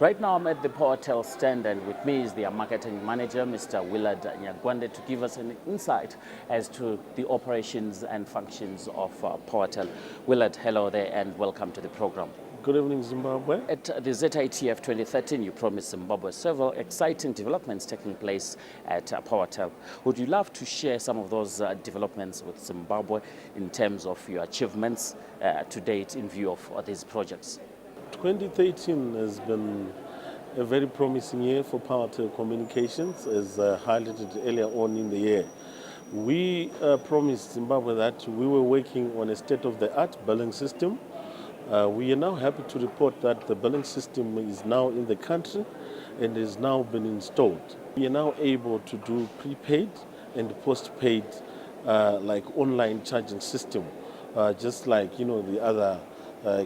Right now I'm at the PowerTel stand, and with me is their marketing manager, Mr. Willard Nyagwande, to give us an insight as to the operations and functions of PowerTel. Willard, hello there and welcome to the program. Good evening, Zimbabwe. At the ZITF 2013, you promised Zimbabwe several exciting developments taking place at PowerTel. Would you love to share some of those developments with Zimbabwe in terms of your achievements to date in view of these projects? 2013 has been a very promising year for PowerTel Communications, as highlighted earlier on in the year. We promised Zimbabwe that we were working on a state-of-the-art billing system. We are now happy to report that the billing system is now in the country and has now been installed. We are now able to do prepaid and postpaid like online charging system, just like the other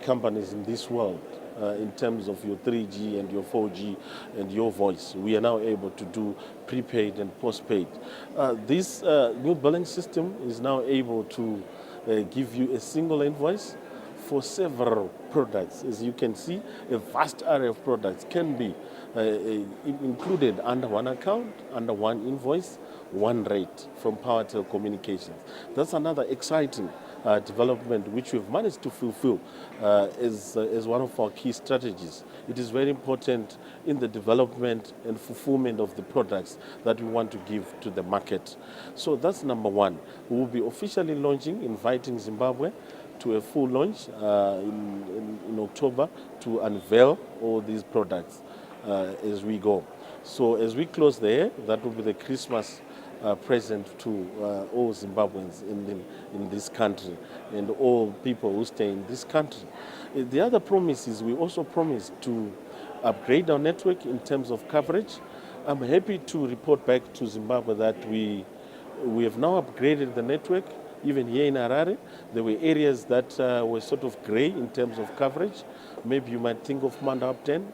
companies in this world. In terms of your 3G and your 4G and your voice, we are now able to do prepaid and postpaid. This new billing system is now able to give you a single invoice for several products. As you can see, a vast array of products can be included under one account, under one invoice, one rate from PowerTel Communications. That's another exciting development which we've managed to fulfill as one of our key strategies. It is very important in the development and fulfillment of the products that we want to give to the market. So that's number one. We will be officially launching, inviting Zimbabwe to a full launch in October to unveil all these products as we go. So as we close the year, that will be the Christmas present to all Zimbabweans in this country and all people who stay in this country. The other promise is we also promised to upgrade our network in terms of coverage. I'm happy to report back to Zimbabwe that we have now upgraded the network. Even here in Harare, there were areas that were sort of gray in terms of coverage. Maybe you might think of Mandapten,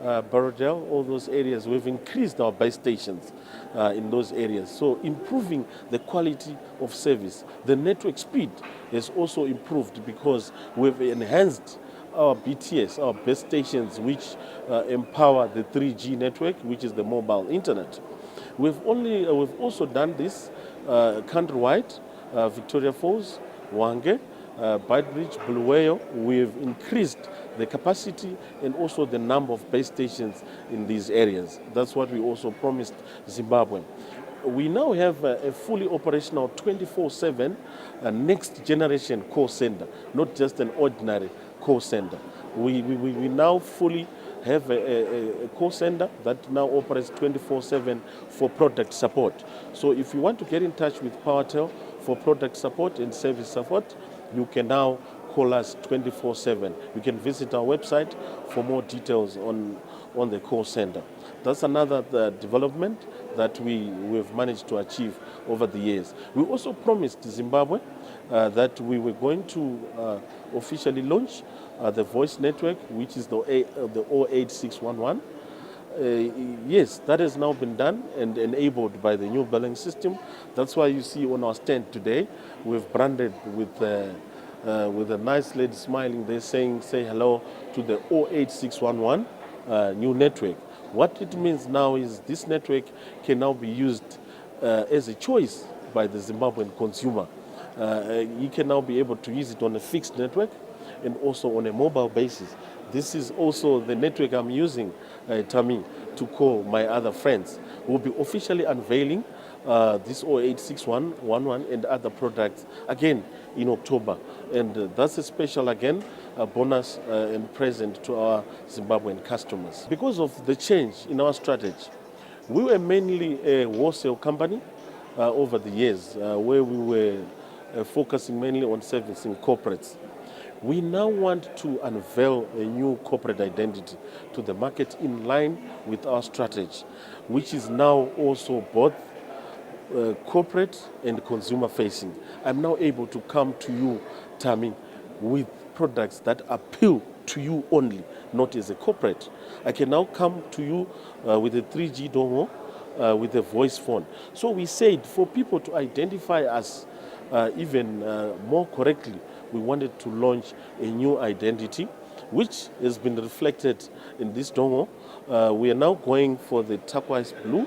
PowerTel, all those areas. We've increased our base stations in those areas. So improving the quality of service. The network speed has also improved because we've enhanced our BTS, our base stations, which empower the 3G network, which is the mobile internet. We've also done this countrywide. Victoria Falls, Wange, Beitbridge, Bulawayo. We've increased the capacity and also the number of base stations in these areas. That's what we also promised Zimbabwe. We now have a fully operational 24/7 next generation call center, not just an ordinary call center. We now fully have a call center that now operates 24/7 for product support. So if you want to get in touch with PowerTel for product support and service support, you can now call us 24/7. You can visit our website for more details on the call center. That's another development that we've managed to achieve over the years. We also promised Zimbabwe that we were going to officially launch the voice network, which is the 08611. Yes, that has now been done and enabled by the new billing system. That's why you see on our stand today, we've branded with a nice lady smiling there saying, say hello to the 08611 new network. What it means now is this network can now be used as a choice by the Zimbabwean consumer. You can now be able to use it on a fixed network and also on a mobile basis. This is also the network I'm using, Thamie, to call my other friends. We'll be officially unveiling this 08611 and other products again in October. And that's a special, again, bonus and present to our Zimbabwean customers. Because of the change in our strategy, we were mainly a wholesale company over the years, where we were focusing mainly on servicing corporates. We now want to unveil a new corporate identity to the market in line with our strategy, which is now also both corporate and consumer facing. I'm now able to come to you, Thamie, with products that appeal to you only, not as a corporate. I can now come to you with a 3G dongle, with a voice phone. So we said for people to identify us even more correctly, we wanted to launch a new identity which has been reflected in this dongo. We are now going for the turquoise blue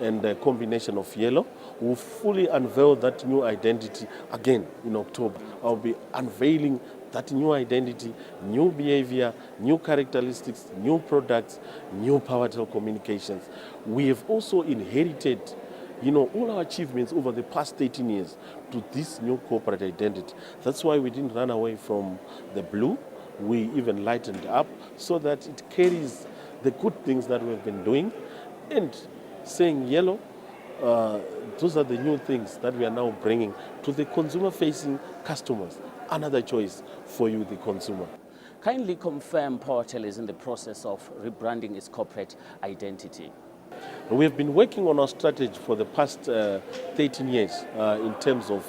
and a combination of yellow. We'll fully unveil that new identity again in October. I'll be unveiling that new identity, new behavior, new characteristics, new products, new PowerTel communications. We have also inherited all our achievements over the past 13 years to this new corporate identity. That's why we didn't run away from the blue. We even lightened up so that it carries the good things that we've been doing. And saying yellow, those are the new things that we are now bringing to the consumer-facing customers. Another choice for you, the consumer. Kindly confirm PowerTel is in the process of rebranding its corporate identity. We have been working on our strategy for the past 13 years in terms of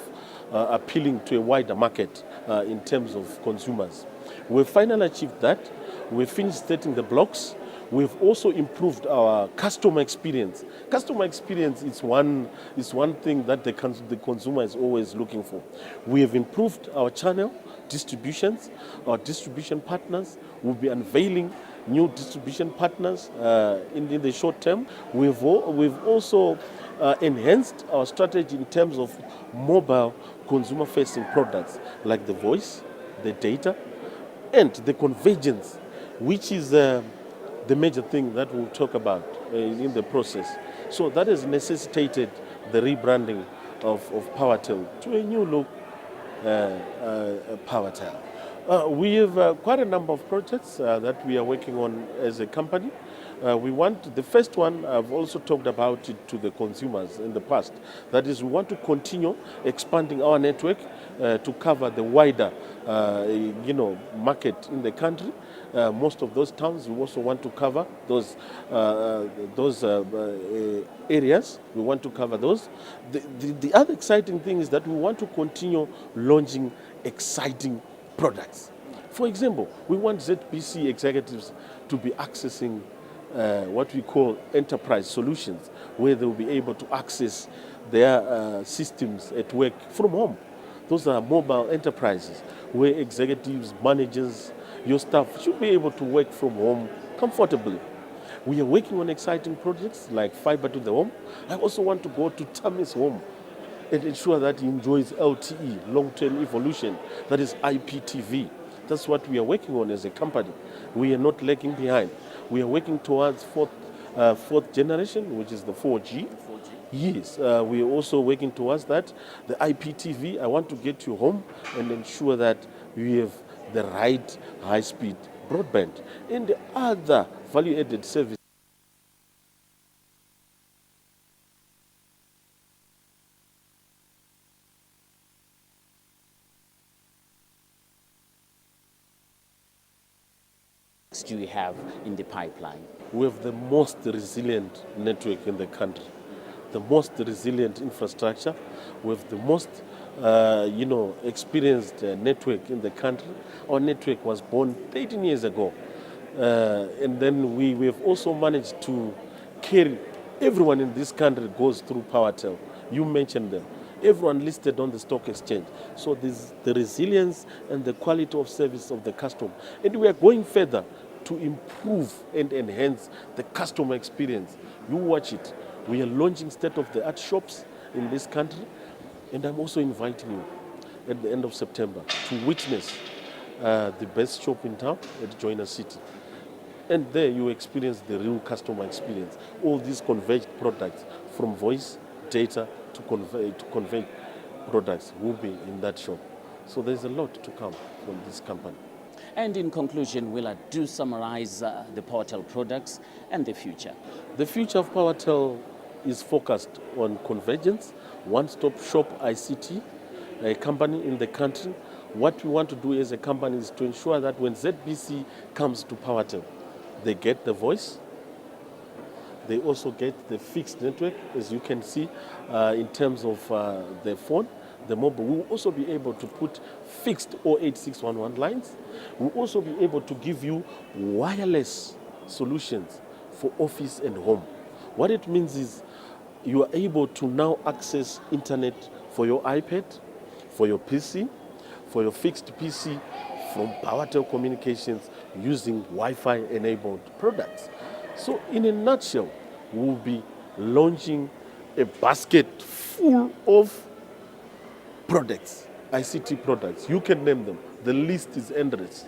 appealing to a wider market in terms of consumers. We've finally achieved that. We've finished setting the blocks. We've also improved our customer experience. Customer experience is one thing that the consumer is always looking for. We have improved our channel distributions, our distribution partners. We'll be unveiling new distribution partners in the short term. We've also enhanced our strategy in terms of mobile consumer-facing products like the voice, the data, and the convergence, which is the major thing that we'll talk about in the process. So that has necessitated the rebranding of PowerTel to a new look PowerTel. We have quite a number of projects that we are working on as a company. The first one, I've also talked about it to the consumers in the past. That is, we want to continue expanding our network to cover the wider, market in the country. Most of those towns, we also want to cover those areas. We want to cover those. The other exciting thing is that we want to continue launching exciting products. For example, we want ZBC executives to be accessing what we call enterprise solutions, where they will be able to access their systems at work from home. Those are mobile enterprises where executives, managers, your staff should be able to work from home comfortably. We are working on exciting projects like fiber to the home. I also want to go to Thamie's home and ensure that he enjoys LTE, long-term evolution, that is IPTV. That's what we are working on as a company. We are not lagging behind. We are working towards fourth generation, which is the 4G. Yes, we are also working towards that. The IPTV, I want to get you home and ensure that we have the right high-speed broadband. And the other value-added service do you have in the pipeline? We have the most resilient network in the country, the most resilient infrastructure. We have the most, experienced network in the country. Our network was born 13 years ago. And then we have also managed to carry everyone in this country goes through PowerTel. You mentioned them. Everyone listed on the stock exchange. So there's the resilience and the quality of service of the customer. And we are going further to improve and enhance the customer experience. You watch it. We are launching state-of-the-art shops in this country. And I'm also inviting you at the end of September to witness the best shop in town at Joiner City. And there you experience the real customer experience. All these converged products, from voice, data to convey products, will be in that shop. So there's a lot to come from this company. And in conclusion, Willard, do summarize the PowerTel products and the future. The future of PowerTel is focused on convergence, one-stop shop ICT, a company in the country. What we want to do as a company is to ensure that when ZBC comes to PowerTel, they get the voice. They also get the fixed network, as you can see, in terms of the phone, the mobile. We will also be able to put fixed 08611 lines. We'll also be able to give you wireless solutions for office and home. What it means is you are able to now access internet for your iPad, for your PC, for your fixed PC, from PowerTel communications using Wi-Fi enabled products. So in a nutshell, we'll be launching a basket full of products, ICT products. You can name them. The list is endless.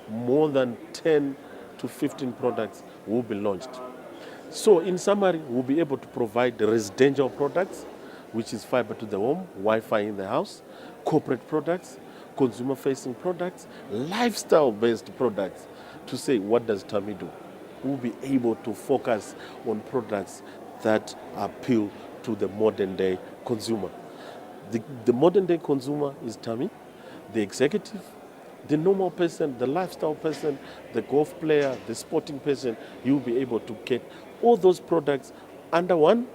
More than 10 to 15 products will be launched. So in summary, we'll be able to provide the residential products, which is fiber to the home, Wi-Fi in the house, corporate products, consumer-facing products, lifestyle-based products. To say, what does Thamie do? We'll be able to focus on products that appeal to the modern-day consumer. The modern-day consumer is Thamie, the executive, the normal person, the lifestyle person, the golf player, the sporting person. You'll be able to get all those products under one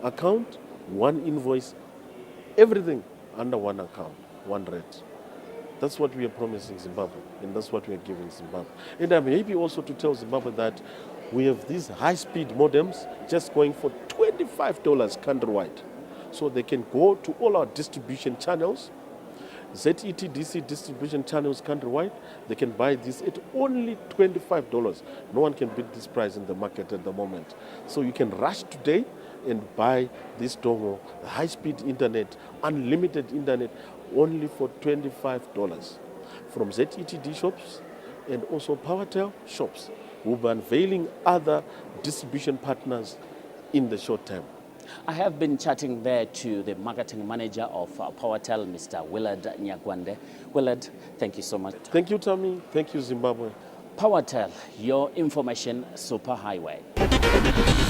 account, one invoice, everything under one account, one rate. That's what we are promising Zimbabwe, and that's what we are giving Zimbabwe. And I'm happy also to tell Zimbabwe that we have these high-speed modems just going for $25 countrywide. So they can go to all our distribution channels, ZETDC distribution channels countrywide. They can buy this at only $25. No one can beat this price in the market at the moment. So you can rush today and buy this dongle, high-speed internet, unlimited internet, only for $25 from ZETD shops and also PowerTel shops. We'll be unveiling other distribution partners in the short term. I have been chatting there to the marketing manager of PowerTel, Mr. Willard Nyagwande. Willard, thank you so much. Thank you, Thamie. Thank you, Zimbabwe. PowerTel, your information superhighway.